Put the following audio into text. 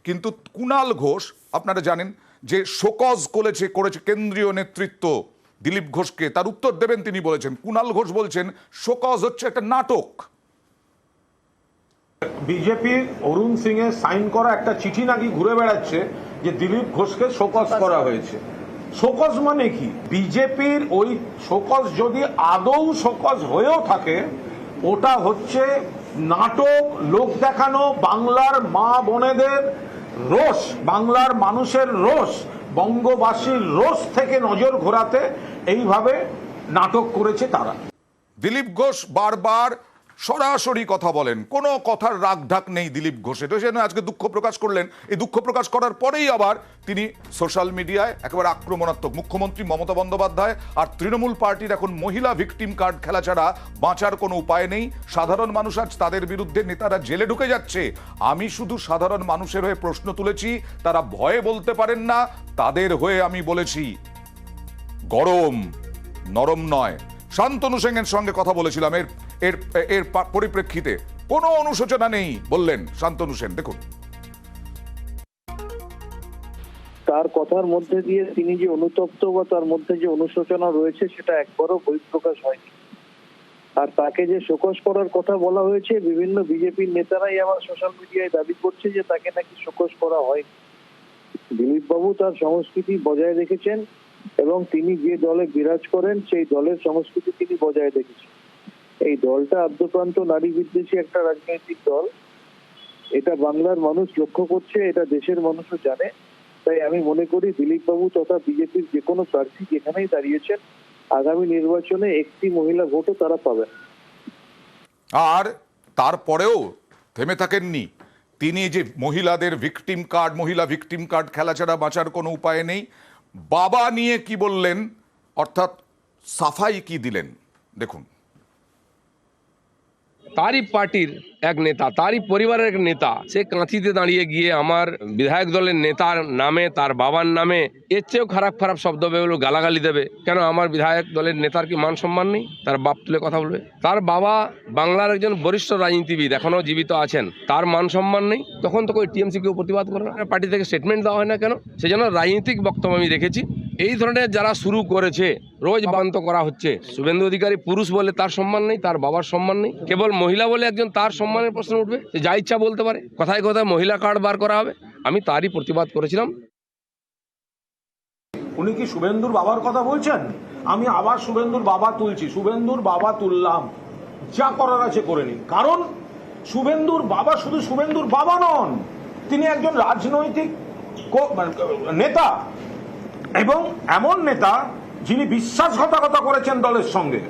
কিন্তু কুণাল ঘোষ আপনারা জানেন যে শোকজ করেছে কেন্দ্রীয় নেতৃত্ব দিলীপ ঘোষকে, তার উত্তর দেবেন তিনি বলেছেন, কুণাল ঘোষ বলছেন শোকজ হচ্ছে একটা নাটক। বিজেপির অরুণ সিং এর সাইন করা একটা চিঠি নাকি ঘুরে বেড়াচ্ছে যে দিলীপ ঘোষকে শোকজ করা হয়েছে। শোকজ মানে কি? বিজেপির ওই শোকজ যদি আদৌ শোকজ হয়েও থাকে, ওটা হচ্ছে নাটক, লোক দেখানো, বাংলার মা বোনেদের রোষ, বাংলার মানুষের রোষ, বঙ্গবাসীর রোষ থেকে নজর ঘোরাতে এইভাবে নাটক করেছে তারা। দিলীপ ঘোষ বারবার সরাসরি কথা বলেন, কোনো কথার রাগঢাক নেই দিলীপ ঘোষের। তো সেজন্য আজকে দুঃখ প্রকাশ করলেন। এই দুঃখ প্রকাশ করার পরেই আবার তিনি সোশ্যাল মিডিয়ায় একেবারে আক্রমণাত্মক। মুখ্যমন্ত্রী মমতা বন্দ্যোপাধ্যায় আর তৃণমূল পার্টির এখন মহিলা ভিকটিম কার্ড খেলা ছাড়া বাঁচার কোনো উপায় নেই। সাধারণ মানুষ আজ তাদের বিরুদ্ধে নেতারা জেলে ঢুকে যাচ্ছে। আমি শুধু সাধারণ মানুষের হয়ে প্রশ্ন তুলেছি, তারা ভয়ে বলতে পারেন না, তাদের হয়ে আমি বলেছি গরম, নরম নয়। শান্তনু সেনের সঙ্গে কথা বলেছিলাম, এর পরিপ্রেক্ষিতে কোনো অনুশোচনা নেই বললেন শান্তনু সেন। দেখুন, তার কথার মধ্যে দিয়ে তিনি যে অনুতপ্ত বা তার মধ্যে যে অনুশোচনা রয়েছে সেটা একবারও বহিঃপ্রকাশ হয়নি। আর তাকে যে শোকজ করার কথা বলা হয়েছে, বিভিন্ন বিজেপির নেতারাই আবার সোশ্যাল মিডিয়ায় দাবি করছে যে তাকে নাকি শোকজ করা হয়নি। দিলীপ বাবু তার সংস্কৃতি বজায় রেখেছেন এবং তিনি যে দলে বিরাজ করেন সেই দলের সংস্কৃতি তিনি বজায় রেখেছেন। এই দলটা আদ্যপ্রান্ত নারী বিদ্বেষী একটা রাজনৈতিক দল, এটা বাংলার মানুষ লক্ষ্য করছে, এটা দেশের মানুষও জানে। তাই আমি মনে করি দিলীপ বাবু তথা বিজেপির যে কোনো প্রার্থী যেখানেই দাঁড়িয়েছেন, আগামী নির্বাচনে একটি মহিলা ভোটও তারা পাবেন। আর তারপরেও থেমে থাকেননি তিনি, যে মহিলাদের ভিকটিম কার্ড, মহিলা ভিকটিম কার্ড খেলা ছাড়া বাঁচার কোনো উপায় নেই। বাবা নিয়ে কি বললেন, অর্থাৎ সাফাই কি দিলেন, দেখুন। তারই পার্টির এক নেতা, তারই পরিবারের এক নেতা, সে কাঁথিতে দাঁড়িয়ে গিয়ে আমার বিধায়ক দলের নেতার নামে, তার বাবার নামে এর চেয়েও খারাপ খারাপ শব্দ বেরোলো, গালাগালি দেবে। কেন আমার বিধায়ক দলের নেতার কি মান সম্মান নেই? তার বাপ তুলে কথা বলবে? তার বাবা বাংলার একজন বরিষ্ঠ রাজনীতিবিদ, এখনো জীবিত আছেন, তার মান সম্মান নেই? তখন তো ওই টিএমসি কেউ প্রতিবাদ করে না, পার্টি থেকে স্টেটমেন্ট দেওয়া হয় না কেন? সেজন্য রাজনৈতিক বক্তব্য আমি দেখেছি। এই ধরনের যারা শুরু করেছে, রোজ বান্ত করা হচ্ছে। শুভেন্দু অধিকারী পুরুষ বলে তার সম্মান নেই, তার বাবার সম্মান নেই, কেবল মহিলা বলে একজন তার সম্মানের প্রশ্ন উঠবে, যা ইচ্ছা বলতে পারে, কথায় কথায় মহিলা কার্ড বার করা হবে। আমি তারই প্রতিবাদ করেছিলাম। উনি কি শুভেন্দুর বাবার কথা বলছেন? আমি আবার শুভেন্দুর বাবা তুলছি, শুভেন্দুর বাবা তুললাম, যা করার আছে করে নিন। কারণ শুভেন্দুর বাবা শুধু শুভেন্দুর বাবা নন, তিনি একজন রাজনৈতিক নেতা এবং এমন নেতা যিনি বিশ্বাসঘাতকতা করেছেন দলের সঙ্গে।